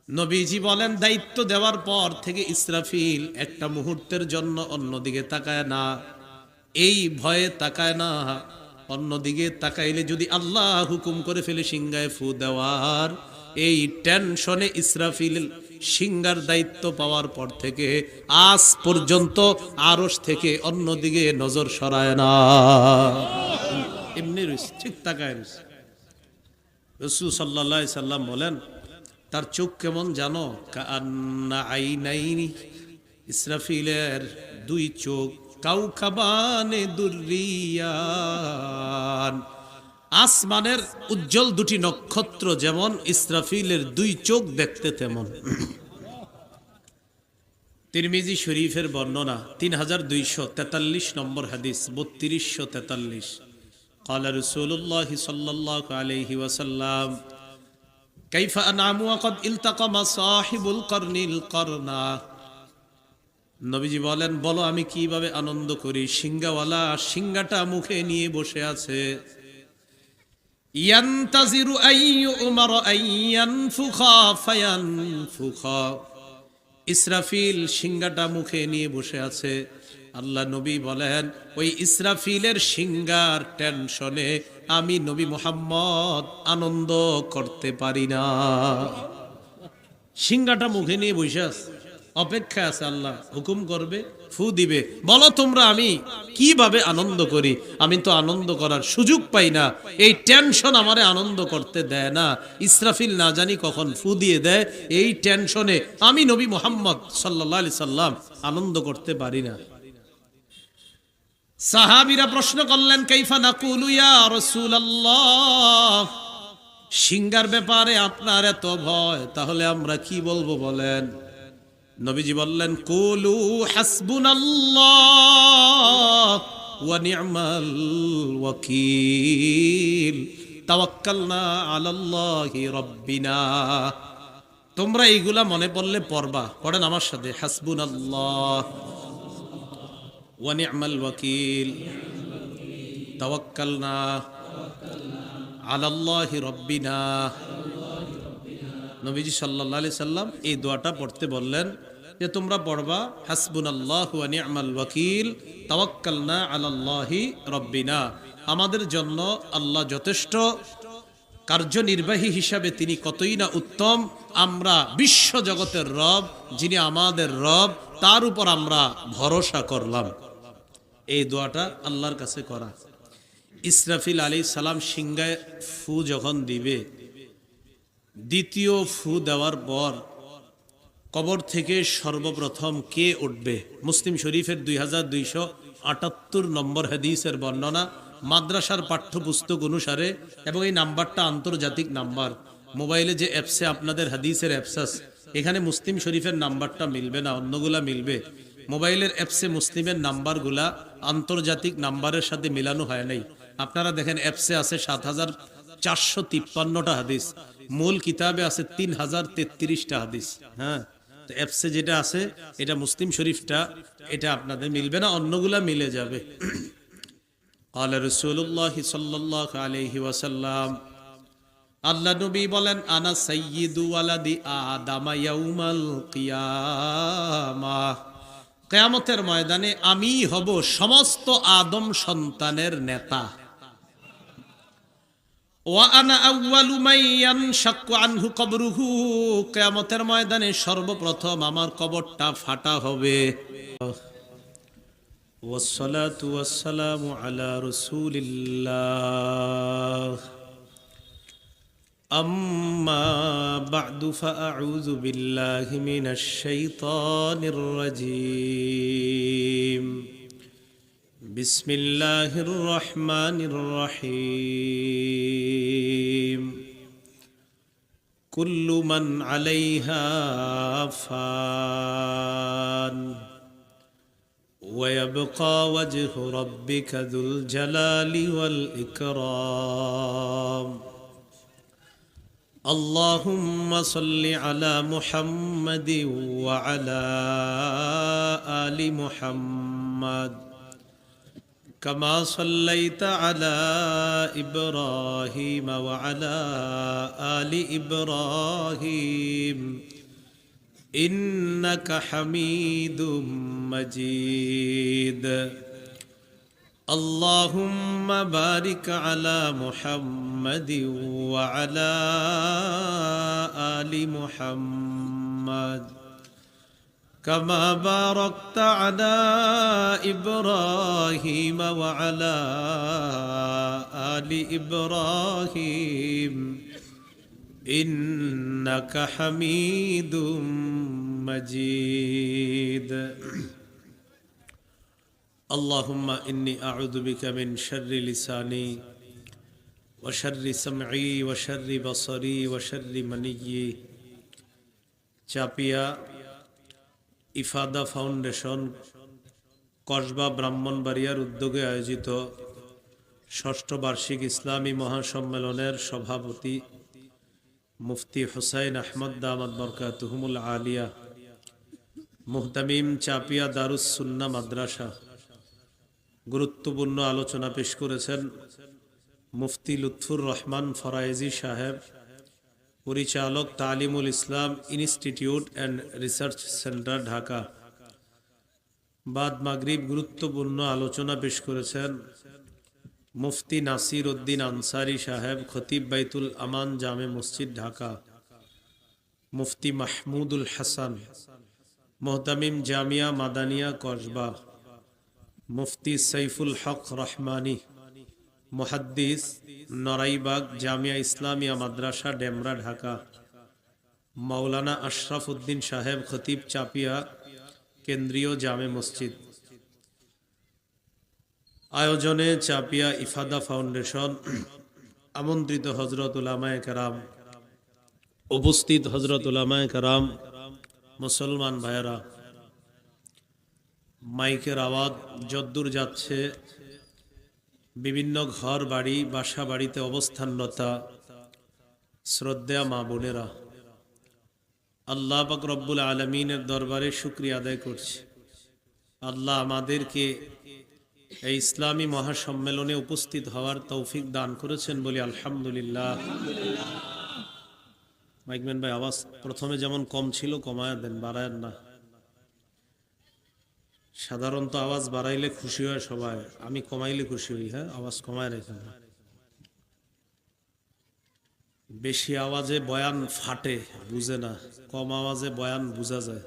নবীজি বলেন, দায়িত্ব দেওয়ার পর থেকে ইসরাফিল একটা মুহূর্তের জন্য অন্যদিকে তাকায় না, এই ভয়ে তাকায় না। অন্যদিকে তাকাইলে যদি আল্লাহ হুকুম করে ফেলে সিংহায় ফু দেওয়ার, এই টেনশনে ইসরাফিল সিংহার দায়িত্ব পাওয়ার পর থেকে আজ পর্যন্ত আরশ থেকে অন্যদিকে নজর সরায় না। এমনি রয়েছে, ঠিক তাকায় রয়েছে। রাসূল সাল্লাল্লাহু আলাইহি সাল্লাম বলেন, তার চোখ কেমন জানো? কান্না আইনাইনি, ইসরাফিলের দুই চোখ কাউকাবানে দুররিয়ান, আসমানের উজ্জ্বল দুটি নক্ষত্র যেমন ইসরাফিলের দুই চোখ দেখতে তেমন। তিরমিজি শরীফের বর্ণনা 3243 নম্বর হাদিস, 3243। قال رسول الله صلى الله عليه وسلم كيف أنعم وقد التقم صاحب القرن القرنا। নবীজি বলেন, বলো আমি কিভাবে আনন্দ করি। সিংহাওয়ালা সিংহাটা মুখে নিয়ে বসে আছে। ইয়ান্তাজিরু আইয়ু উমর আইয়ানফুখা ফায়ানফুখা, ইসরাফিল সিংহাটা মুখে নিয়ে বসে আছে। আল্লাহ নবী বলেন, ওই ইসরাফিলের সিংহার টেনশনে আমি নবী মুহাম্মদ আনন্দ করতে পারি না। সিংহাটা মুখে নিয়ে বসে আছে, অপেক্ষা আছে, আল্লাহ হুকুম করবে, ফু দিবে। বলো তোমরা আমি কিভাবে আনন্দ করি? আমি তো আনন্দ করার সুযোগ পাই না, এই টেনশন আমারে আনন্দ করতে দেয় না। ইসরাফিল না জানি কখন ফু দিয়ে দেয়, এই টেনশনে আমি নবী মুহাম্মদ সাল্লাল্লাহু আলাইহি সাল্লাম আনন্দ করতে পারি না। সাহাবীরা প্রশ্ন করলেন, কাইফা নাকুলু ইয়া রাসূলুল্লাহ, সিংহার ব্যাপারে আপনার এত ভয়, তাহলে আমরা কি বলবো বলেন? নবীজি বললেন, কুলু হাসবুনাল্লাহ ওয়া নি'মাল ওয়াকিল তাওয়াক্কালনা আলাল্লাহি রাব্বিনা। তোমরা এইগুলা মনে পড়লে পড়বা, পড়েন আমার সাথে, হাসবুনাল্লাহ ওয়া নি'মাল ওয়াকিল তাওয়াক্কালনা আলাল্লাহি রাব্বিনা। নবীজি সাল্লাল্লাহু আলাইহি সাল্লাম এই দোয়াটা পড়তে বললেন যে তোমরা পড়বা, হাসবুনাল্লাহু ওয়া নি'মাল ওয়াকিল তাওয়াক্কালনা আলাল্লাহি রাব্বিনা। আমাদের জন্য আল্লাহ যথেষ্ট, কার্যনির্বাহী হিসাবে তিনি কতই না উত্তম। আমরা বিশ্ব জগতের রব, যিনি আমাদের রব, তার উপর আমরা ভরসা করলাম। এই দোয়াটা আল্লাহর কাছে করা। ইসরাফিল আলাইহিস সালাম সিংহায় ফু যখন দিবে, দ্বিতীয় ফু দেওয়ার পর কবর থেকে সর্বপ্রথম কে উঠবে? মুসলিম শরীফের 2278 নম্বর হাদিসের বর্ণনা, মাদ্রাসার পাঠ্যপুস্তক অনুসারে, এবং এই নাম্বারটা আন্তর্জাতিক নাম্বার। মোবাইলে যে অ্যাপসে আপনাদের হাদিসের অ্যাপস আছে, এখানে মুসলিম শরীফের নাম্বারটা মিলবে না, অন্যগুলা মিলবে। মোবাইলের অ্যাপসে মুসলিমের নাম্বারগুলা আন্তর্জাতিক নাম্বারের সাথে মিলানো হয় নাই। আপনারা দেখেন অ্যাপসে আছে 7453টা হাদিস, মূল কিতাবে আছে 3033টা হাদিস। হ্যাঁ, তো অ্যাপসে যেটা আছে এটা মুসলিম শরীফটা, এটা আপনাদের মিলবে না, অন্যগুলা মিলে যাবে। قال رسول الله صلى الله عليه وسلم, আল্লাহ নবী বলেন, আনা সাইয়্যিদু ওয়ালাদি আদম ইয়াউমাল কিয়ামাহ, কিয়ামতের ময়দানে আমি হব সমস্ত আদম সন্তানের নেতা। ওয়া আনা আউয়ালু মান ইয়ানশাক্কু আনহু কবরুহু, কিয়ামতের ময়দানে সর্বপ্রথম আমার কবরটা ফাটা হবে। ওয়াসসালাতু ওয়াসসালামু আলা রাসূলিল্লাহ, আম্মা বা'দু ফাআউযু বিল্লাহি মিনাশ শাইতানির রাজীম। বিসমিল্লাহির রহমানির রহিম। কুল্লু মান আলাইহা ফান ওয়া ইয়াবকা ওয়াজহু রাব্বিকা যুল জালালি ওয়াল ইকরাম। আল্লাহুম্মা সাল্লি আলা মুহাম্মাদি ওয়া আলা আলি মুহাম্মাদ كما صليت على إبراهيم وعلى آل إبراهيم إنك حميد مجيد اللهم بارك على محمد وعلى آل محمد كما باركت على إبراهيم وعلى آل إبراهيم إنك حميد مجيد اللهم إني أعوذ بك من شر لساني وشر سمعي وشر بصري وشر مني চাপিয়া ইফাদা ফাউন্ডেশন কসবা ব্রাহ্মণবাড়িয়ার উদ্যোগে আয়োজিত ষষ্ঠ বার্ষিক ইসলামী মহাসম্মেলনের সভাপতি মুফতি হুসাইন আহমদ দামাত বরকাতুহুমুল আলিয়া মুহতামিম চাপিয়া দারুস সুন্নাহ মাদ্রাসা গুরুত্বপূর্ণ আলোচনা পেশ করেছেন মুফতি লুৎফুর রহমান ফরায়েজি সাহেব, পরিচালক Talimul Islam institute and research center Dhaka. বাদ মাগরিব গুরুত্বপূর্ণ আলোচনা পেশ করেছেন মুফতি নাসির উদ্দিন আনসারী সাহেব, খতিব বাইতুল আমান জামে মসজিদ ঢাকা। মুফতি মাহমুদুল হাসান, মুহতামিম জামিয়া মাদানিয়া কসবা। মুফতি সাইফুল হক রহমানী, মুহাদ্দিস, নরাইবাগ জামিয়া ইসলামিয়া মাদ্রাসা ডেমরা ঢাকা। মাওলানা আশরাফ উদ্দিন সাহেব, খতিব চাপিয়া কেন্দ্রীয় জামে মসজিদ। আয়োজনে চাপিয়া ইফাদা ফাউন্ডেশন, আমন্ত্রিত হযরত উলামায়ে কেরাম, উপস্থিত হযরত উলামায়ে কেরাম, মুসলমান ভাইয়েরা, মাইকের আওয়াজ যদ্দূর যাচ্ছে বিভিন্ন ঘর বাড়ি বাসা বাড়িতে অবস্থানরতা শ্রদ্ধেয়া মা বোনেরা, আল্লাহ পাক রব্বুল আলামিনের দরবারে শুকরিয়া আদায় করছি। আল্লাহ আমাদেরকে এই ইসলামী মহাসম্মেলনে উপস্থিত হওয়ার তৌফিক দান করেছেন বলি আলহামদুলিল্লাহ। মাইকম্যান ভাই, আওয়াজ প্রথমে যেমন কম ছিল কমায় দেন, বাড়ায় না। সাধারণত আওয়াজ বাড়াইলে খুশি হয় সবাই, আমি কমাইলে খুশি হই। হ্যাঁ, আওয়াজ কমায় রেখেন। বেশি আওয়াজে বয়ান ফাটে, বুঝে না। কম আওয়াজে বয়ান বুঝা যায়।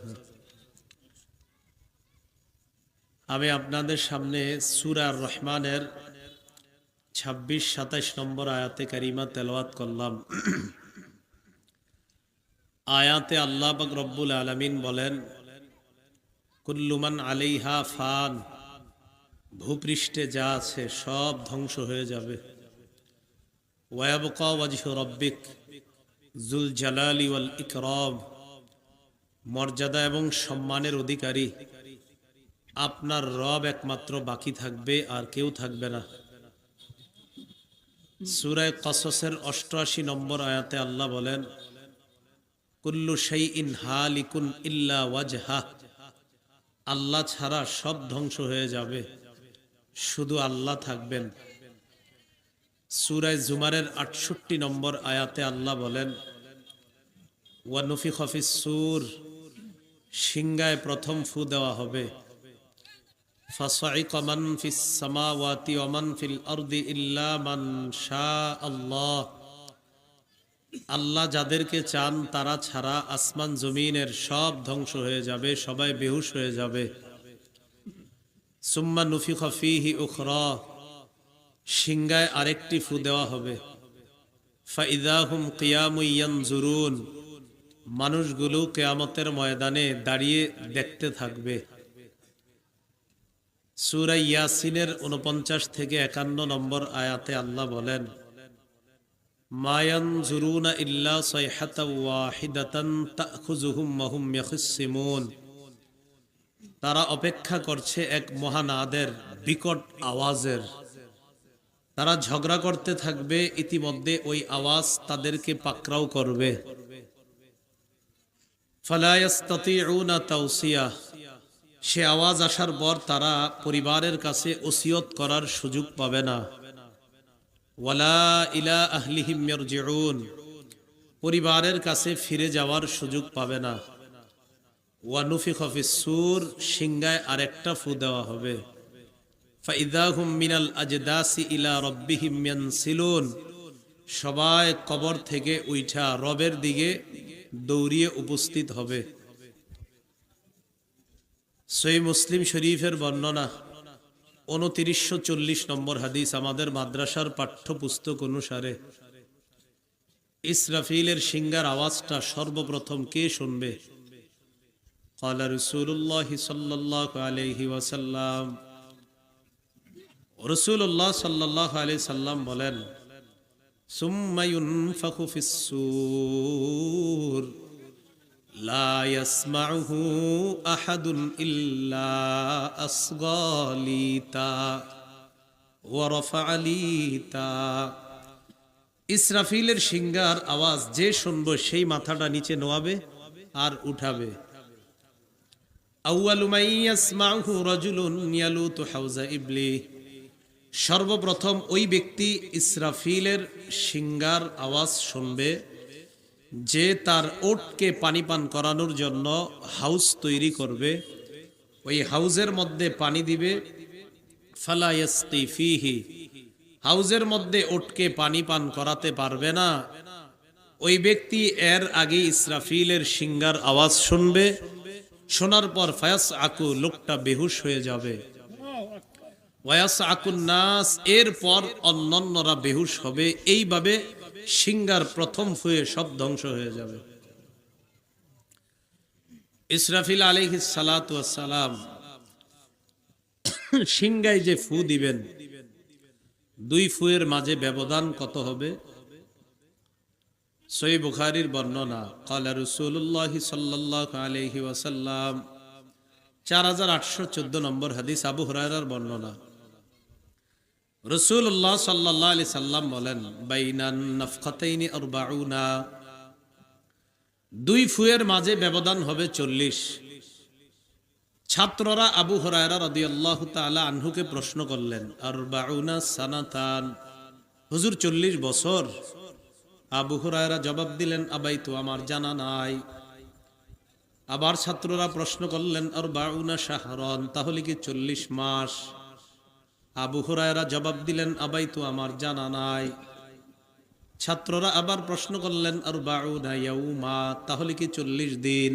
আমি আপনাদের সামনে সূরা আর রহমানের 26-27 নম্বর আয়াতে কারিমা তেলাওয়াত করলাম। আয়াতে আল্লাহ পাক রব্বুল আলামিন বলেন, কুল্লু মান আলাইহা ফান, ভূপৃষ্ঠে যা আছে সব ধ্বংস হয়ে যাবে। ওয়ায়াবকা ওয়াজহু রাব্বিক যুল জালালি ওয়াল ইকরাম, মর্যাদা এবং সম্মানের অধিকারী আপনার রব একমাত্র বাকি থাকবে, আর কেউ থাকবে না। সূরা কসসের 88 নম্বর আয়াতে আল্লাহ বলেন, কুল্লু শাইইন হালিকুন ইল্লা ওয়াজহা, আল্লাহ ছাড়া সব ধ্বংস হয়ে যাবে, শুধু আল্লাহ থাকবেন। সূরা জুমারের 68 নম্বর আয়াতে আল্লাহ বলেন, ওয়া নুফিখা ফিস সূর, সিংহায় প্রথম ফু দেওয়া হবে। ফাসাইকা মান ফিস সামাওয়াতি ওয়া মান ফিল আরদি ইল্লা মান শাআল্লাহ, আল্লাহ যাদেরকে চান তারা ছাড়া আসমান জমিনের সব ধ্বংস হয়ে যাবে, সবাই বেহুশ হয়ে যাবে। সুম্মা নুফিখা ফীহি উখরা, সিংহায় আরেকটি ফু দেওয়া হবে। ফাইযা হুম কিয়ামুন ইয়ানজুরুন, মানুষগুলো কিয়ামতের ময়দানে দাঁড়িয়ে দেখতে থাকবে। সূরা ইয়াসিনের 49 থেকে 51 নম্বর আয়াতে আল্লাহ বলেন, মা ইয়ানজুরুনা ইল্লা সাইহাতান ওয়াহিদাতান তাখুযুহুম ওয়া হুম ইয়াখসিমুন, তারা অপেক্ষা করছে এক মহানাদের বিকট আওয়াজের। তারা ঝগড়া করতে থাকবে, ইতিমধ্যে ওই আওয়াজ তাদেরকে পাকড়াও করবে। ফালা ইস্তাতিউনা তাওসিয়া, সে আওয়াজ আসার পর তারা পরিবারের কাছে ওসিয়ত করার সুযোগ পাবে না। ওয়ালা ইলা আহলিহিম ইয়ারজিউন, পরিবারের কাছে ফিরে যাওয়ার সুযোগ পাবে না। ওয়া নুফিখা ফিস সূর, সিংহায় আরেকটা ফু দেওয়া হবে। ফাইযা হুম মিনাল আজদাসি ইলা রাব্বিহিম ইয়ানসিলুন, সবাই কবর থেকে উঠা রবের দিকে দৌড়িয়ে উপস্থিত হবে। সহিহ মুসলিম শরীফের বর্ণনা ২৯৪০ নম্বর হাদিস। আমাদের মাদ্রাসার পাঠ্যপুস্তক অনুসারে ইসরাফিলের সিংহার আওয়াজটা সর্বপ্রথম কে শুনবে? ক্বালা রাসূলুল্লাহ সাল্লাল্লাহু আলাইহি ওয়াসাল্লাম, রাসূলুল্লাহ সাল্লাল্লাহু আলাইহি সাল্লাম বলেন, সুম্মা ইউনফাখু ফিস সূর লা ইয়াসমাউহু আহাদুন ইল্লা আসগালিতা ওয়া রাফালিতা। ইসরাফিলের সিংহার আওয়াজ যে শুনবে সেই মাথাটা নিচে নোয়াবে আর উঠাবে। আউয়ালু মান ইয়াসমাউহু রাজুলুন ইয়ালুতু হাউজা ইবলি, সর্বপ্রথম ওই ব্যক্তি ইসরাফিলের সিংহার আওয়াজ শুনবে যে তার ওটকে পানি পান করানোর জন্য হাউস তৈরি করবে। ওই হাউজের মধ্যে পানি দিবে। ফালা ইয়াসকি ফীহি, হাউজের মধ্যে ওটকে পানি পান করাতে পারবে না। ওই ব্যক্তি এর আগে ইসরাফিলের সিংহার আওয়াজ শুনবে। শোনার পর ফায়াস আকু, লোকটা বেহুশ হয়ে যাবে। ওয়াস আকুন নাস, এরপর অন্যান্যরা বেহুশ হবে। এইভাবে সিংহার প্রথম ফুয়ে সব ধ্বংস হয়ে যাবে। ইসরাফিল আলাইহিস সালাতু ওয়াস সালাম সিংহায় যে ফু দিবেন, দুই ফুয়ের মাঝে ব্যবধান কত হবে? সহিহ বুখারীর বর্ণনা, ক্বালা রাসূলুল্লাহ সাল্লাল্লাহু আলাইহি ওয়াসাল্লাম, 4814 নম্বর হাদিস, আবু হুরায়রার বর্ণনা। রাসূলুল্লাহ সাল্লাল্লাহু আলাইহি সাল্লাম বলেন, বাইনান নাফখাতাইনি আরবাউনা, দুই ফুয়ের মাঝে ব্যবধান হবে 40। ছাত্ররা আবু হুরায়রা রাদিয়াল্লাহু তাআলা আনহুকে প্রশ্ন করলেন, আরবাউনা সানাতান, হুজুর 40 বছর? আবু হুরায়রা জবাব দিলেন, আবাইতু, আমার জানা নাই। আবার ছাত্ররা প্রশ্ন করলেন, আরবাউনা শাহরান, তাহলে কি 40 মাস? আবু হুরায়রা জবাব দিলেন, আবাইতু, আমার জানা নাই। ছাত্ররা আবার প্রশ্ন করলেন, আরবাউনা ইয়াউমা, তাহলে কি 40 দিন?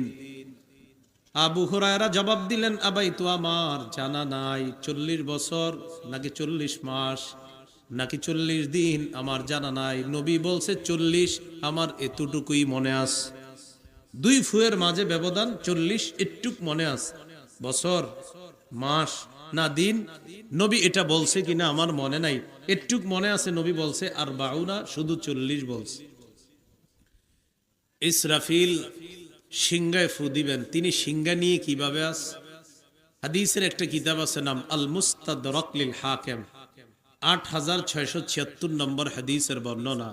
আবু হুরায়রা জবাব দিলেন, আবাইতু, আমার জানা নাই। 40 বছর নাকি 40 মাস নাকি 40 দিন আমার জানা নাই। নবী বলছে 40, আমার এতটুকুই মনে আছে। দুই ফুয়ের মাঝে ব্যবধান 40, এটুক মনে আছে। বছর, মাস না দিন, নবী এটা বলছে কিনা আমার মনে নাই, এটুক মনে আছে। নবী বলছে আরবাউনা, শুধু 40 বলছে। ইসরাফিল সিংহায় ফু দিবেন। তিনি সিংহা নিয়ে কিভাবে আস? হাদিসের একটা কিতাব আছে, নাম আল মুস্তাদরাক লিল হাকিম, 8676 নম্বর হাদিসের বর্ণনা।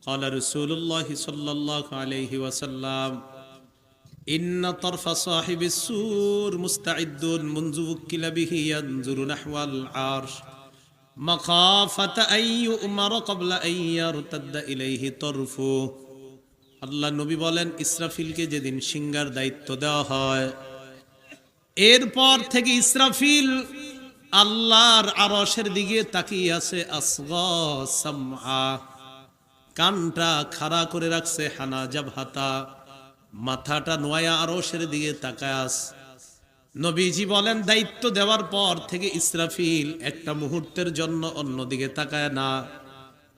ক্বালা রাসূলুল্লাহ সাল্লাল্লাহু আলাইহি ওয়াসাল্লাম, ইন্না তারফা সাহিবিস সূর মুস্তাঈদ্দুন মুনযু উকিলা বিহি ইয়ানজুরু নাহওয়াল আরশ মাখাফাতা আন ইউমারা ক্বাবলা আন ইয়ারতাদ্দা ইলাইহি তারফু। আল্লাহ নবী বলেন, ইসরাফিলকে যেদিন সিংহার দায়িত্ব দেওয়া হয়, এরপর থেকে ইসরাফিল আল্লাহর আরশের দিকে তাকিয়ে আছে। আসগা সামআ, কানটা খাড়া করে রাখছে। হানা জাবহাতা, মাথাটা নোয়া আরশের দিকে তাকায় আছে। নবীজি বলেন, দায়িত্ব দেওয়ার পর থেকে ইসরাফিল একটা মুহূর্তের জন্য অন্যদিকে তাকায় না।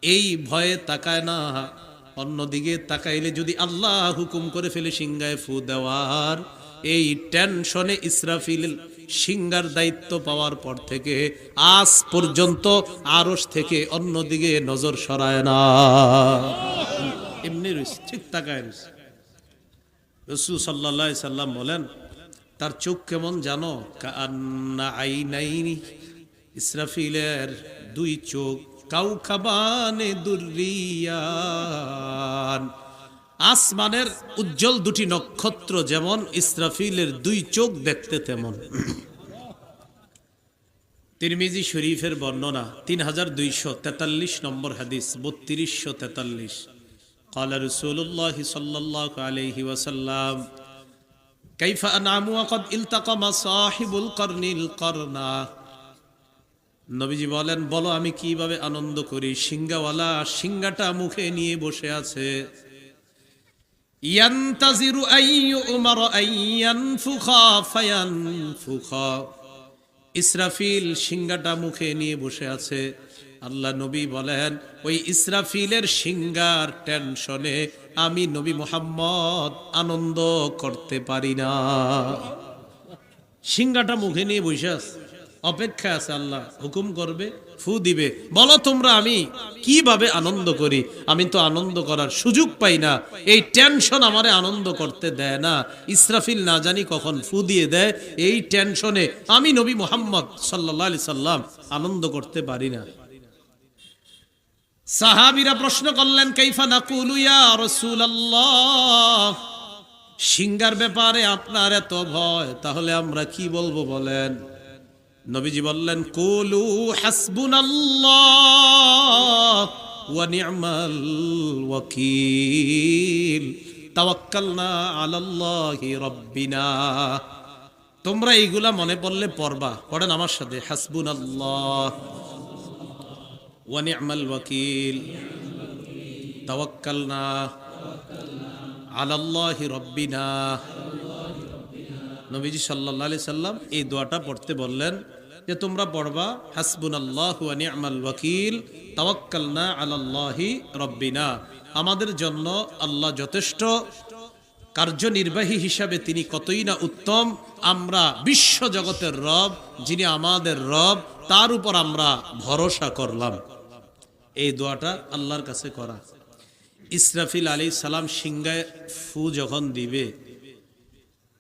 এই ভয়ে তাকায় না। অন্যদিকে তাকাইলে যদি আল্লাহ হুকুম করে ফেলে সিংহায় ফু দেওয়ার, এই টেনশনে ইসরাফিল সিংহার দায়িত্ব পাওয়ার পর থেকে আজ পর্যন্ত আরশ থেকে অন্যদিকে নজর সরায় না। এমনি ঠিক তাকায়। রাসূল সাল্লাল্লাহু আলাইহি সাল্লাম বলেন, তার চোখ কেমন জানো? কান্না আইনাইনি, ইসরাফিলের দুই চোখ কাউকাবানে দুররিয়ান, আসমানের উজ্জ্বল দুটি নক্ষত্র যেমন ইসরাফিলের দুই চোখ দেখতে তেমন। তিরমিজি শরীফের বর্ণনা 3243 নম্বর হাদিস 3243। قال رسول الله صلى الله عليه وسلم كيف أنعم وقد التقم صاحب القرن القرنا। নবীজি বলেন, বলো আমি কিভাবে আনন্দ করি। সিংহাওয়ালা সিংহাটা মুখে নিয়ে বসে আছে। ইয়ান্তাজিরু আইয়ু উমর আইয়ানফুখা ফায়ানফুখা। ইসরাফিল সিংহাটা মুখে নিয়ে বসে আছে। আল্লাহ নবী বলেন, ওই ইসরাফিলের সিংহার টেনশনে আমি নবী মুহাম্মদ আনন্দ করতে পারি না। সিংহাটা মুখে নিয়ে বসে আছে, অপেক্ষা আছে, আল্লাহ হুকুম করবে, ফু দিবে। বলো তোমরা আমি কিভাবে আনন্দ করি। আমি তো আনন্দ করার সুযোগ পাই না, এই টেনশন আমারে আনন্দ করতে দেয় না। ইসরাফিল না জানি কখন ফু দিয়ে দেয়, এই টেনশনে আমি নবী মুহাম্মদ সাল্লাল্লাহু আলাইহি সাল্লাম আনন্দ করতে পারি না। সাহাবীরা প্রশ্ন করলেন, কাইফা নাকুলু ইয়া রাসূলুল্লাহ, সিংহার ব্যাপারে আপনার এত ভয়, তাহলে আমরা কি বলবো বলেন। নবীজি বললেন, কুলু হাসবুনাল্লাহ ওয়া নি'মাল ওয়াকিল তাওয়াক্কালনা আলাল্লাহি রাব্বিনা। তোমরা এইগুলা মনে পড়লে পড়বা, পড়েন আমার সাথে, হাসবুনাল্লাহ ওয়া নি'মাল ওয়াকিল তাওয়াক্কালনা আলাল্লাহি রাব্বিনা। নবীজি সাল্লাল্লাহু আলাইহি সাল্লাম এই দোয়াটা পড়তে বললেন যে তোমরা পড়বা, হাসবুনাল্লাহু ওয়া নি'মাল ওয়াকিল তাওয়াক্কালনা আলাল্লাহি রাব্বিনা। আমাদের জন্য আল্লাহ যথেষ্ট, কার্যনির্বাহী হিসাবে তিনি কতই না উত্তম। আমরা বিশ্ব জগতের রব, যিনি আমাদের রব, তার উপর আমরা ভরসা করলাম। এই দোয়াটা আল্লাহর কাছে করা। ইসরাফিল আলাইহিস সালাম সিংহায় ফু যখন দিবে,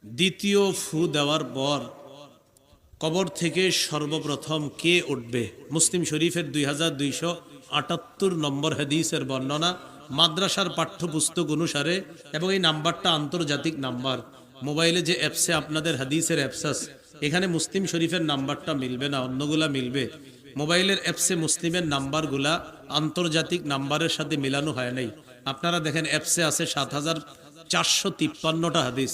দ্বিতীয় ফু দেওয়ার পর কবর থেকে সর্বপ্রথম কে উঠবে। মুসলিম শরীফের 2278 নম্বর হাদিসের বর্ণনা, মাদ্রাসার পাঠ্যপুস্তক অনুসারে, এবং এই নাম্বারটা আন্তর্জাতিক নাম্বার। মোবাইলে যে অ্যাপসে আপনাদের হাদিসের অ্যাপস আছে, এখানে মুসলিম শরীফের নাম্বারটা মিলবে না, অন্যগুলা মিলবে। মোবাইলের অ্যাপসে মুসলিমের নাম্বারগুলা আন্তর্জাতিক নাম্বারের সাথে মিলানো হয় নাই। আপনারা দেখেন অ্যাপসে আছে 7453টা হাদিস,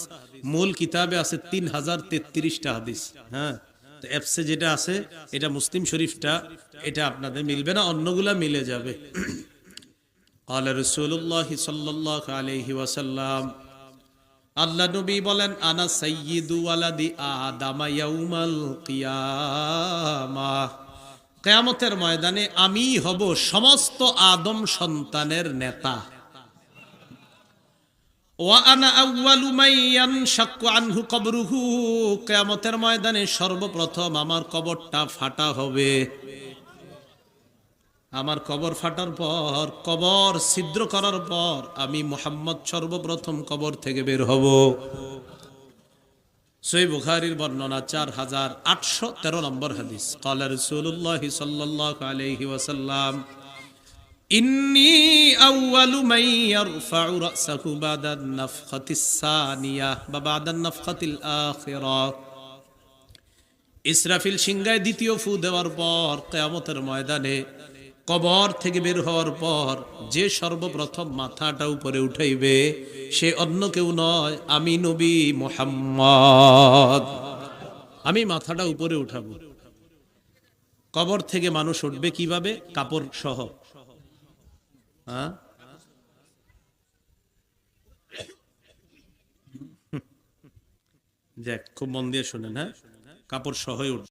মূল কিতাবে আছে 3033টা হাদিস। হ্যাঁ, তো অ্যাপসে যেটা আছে এটা মুসলিম শরীফটা, এটা আপনাদের মিলবে না, অন্যগুলা মিলে যাবে। قال رسول الله صلى الله عليه وسلم, আল্লাহ নবী বলেন, আনা সাইয়্যিদু ওয়ালাদি আদম ইয়াউমাল কিয়ামাহ। কিয়ামতের ময়দানে আমি হব সমস্ত আদম সন্তানের নেতা। ওয়া আনা আউয়ালু মান ইয়ানশাক্কু আনহু কবরুহু। কিয়ামতের ময়দানে সর্বপ্রথম আমার কবরটা ফাটা হবে। আমার কবর ফাটার পর, কবর ছিদ্র করার পর আমি মুহাম্মদ সর্বপ্রথম কবর থেকে বের হব। সহিহ বুখারীর বর্ণনা 4813 নম্বর হাদিস। ক্বালা রাসূলুল্লাহ সাল্লাল্লাহু আলাইহি ওয়াসাল্লাম, ইন্নী আউয়ালু মান ইয়ারফাউ রাসাহু বাদান নাফখাতিস সানিয়া বা বাদান নাফখাতিল আখিরা। ইসরাফিল সিংহায় দ্বিতীয় ফু দেওয়ার পর কিয়ামতের ময়দানে কবর থেকে বের হওয়ার পর যে সর্বপ্রথম মাথাটা উপরে উঠাইবে সে অন্য কেউ নয়, আমি নবী মুহাম্মদ। আমি মাথাটা উপরে উঠাবো। কবর থেকে মানুষ উঠবে কিভাবে? কাপড় সহ। হ্যাঁ, যাক, খুব মন দিয়ে শুনেন। হ্যাঁ, কাপড় সহই উঠবে।